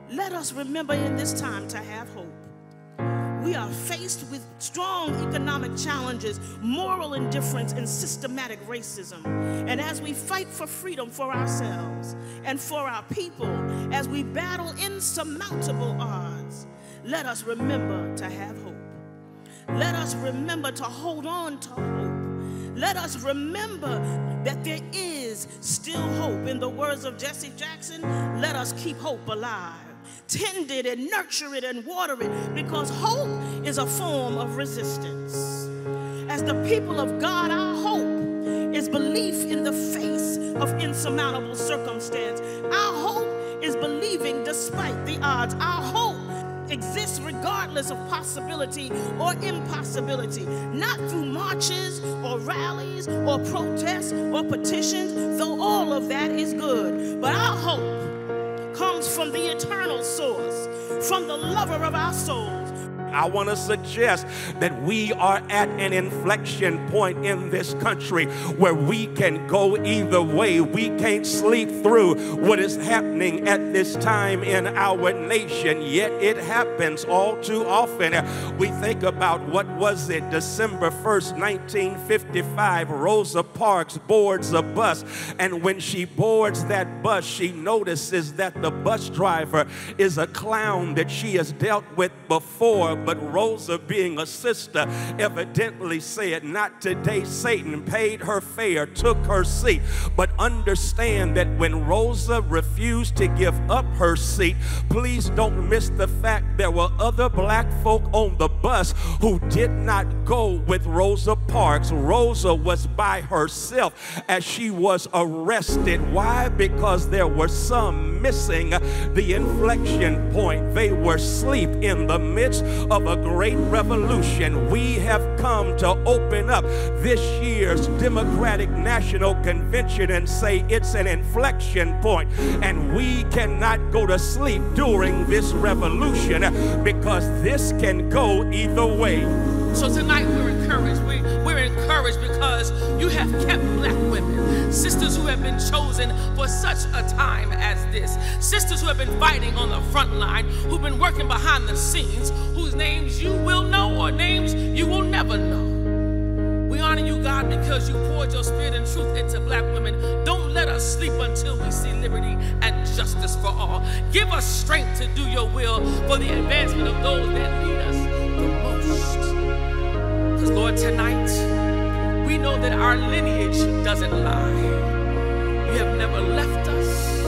Let us remember in this time to have hope. We are faced with strong economic challenges, moral indifference, and systematic racism. And as we fight for freedom for ourselves and for our people, as we battle insurmountable odds, let us remember to have hope. Let us remember to hold on to hope. Let us remember that there is still hope. In the words of Jesse Jackson, let us keep hope alive. Tend it and nurture it and water it, because hope is a form of resistance. As the people of God, our hope is belief in the face of insurmountable circumstance. Our hope is believing despite the odds. Our hope exists regardless of possibility or impossibility, not through marches or rallies or protests or petitions, though all of that is good. But our hope comes from the eternal source, from the lover of our souls. I want to suggest that we are at an inflection point in this country where we can go either way. We can't sleep through what is happening at this time in our nation, yet it happens all too often. We think about, what was it, December 1st, 1955, Rosa Parks boards a bus, and when she boards that bus, she notices that the bus driver is a clown that she has dealt with before. But Rosa, being a sister, evidently said, "Not today." Satan paid her fare, took her seat. But understand that when Rosa refused to give up her seat, please don't miss the fact there were other black folk on the bus who did not go with Rosa Parks. Rosa was by herself as she was arrested. Why? Because there were some missing the inflection point. They were asleep in the midst of a great revolution. We have come to open up this year's Democratic National Convention and say it's an inflection point, and we cannot go to sleep during this revolution, because this can go either way. So tonight we're encouraged. We're encouraged because you have kept black women, sisters who have been chosen for such a time as this, sisters who have been fighting on the front line, who've been working behind the scenes, whose names you will know or names you will never know. We honor you, God, because you poured your spirit and truth into black women. Don't let us sleep until we see liberty and justice for all. Give us strength to do your will for the advancement of those that need us the most. Because, Lord, tonight, we know that our lineage doesn't lie. You have never left us,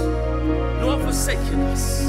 nor forsaken us.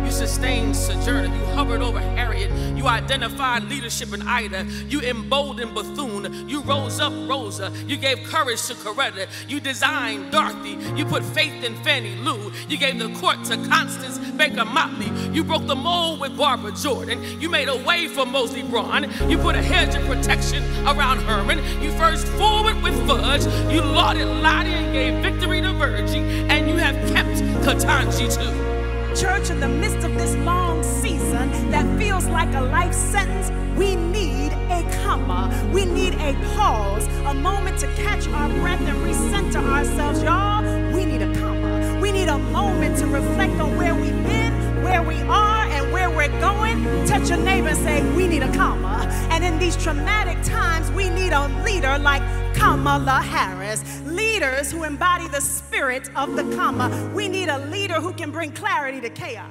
You sustained Sojourner. You hovered over Harriet. You identified leadership in Ida. You emboldened Bethune. You rose up Rosa. You gave courage to Coretta. You designed Dorothy. You put faith in Fannie Lou. You gave the court to Constance Baker Motley. You broke the mold with Barbara Jordan. You made a way for Mosley Braun. You put a hedge of protection around Herman. You first forward with Fudge. You lauded Lottie and gave victory to Virgie. And you have kept Katanji too. Church, in the midst of this long season that feels like a life sentence, we need a comma. We need a pause, a moment to catch our breath and recenter ourselves. Y'all, we need a comma. We need a moment to reflect on where we've been, where we are, and where we're going. Touch your neighbor and say, we need a comma. And in these traumatic times, we need a leader like Kamala Harris. Leaders who embody the spirit of the comma. We need a leader who can bring clarity to chaos.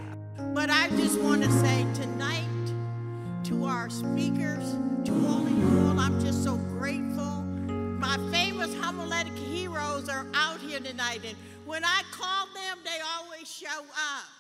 But I just want to say tonight to our speakers, to all of you all, I'm just so grateful. My famous homiletic heroes are out here tonight, and when I call them, they always show up.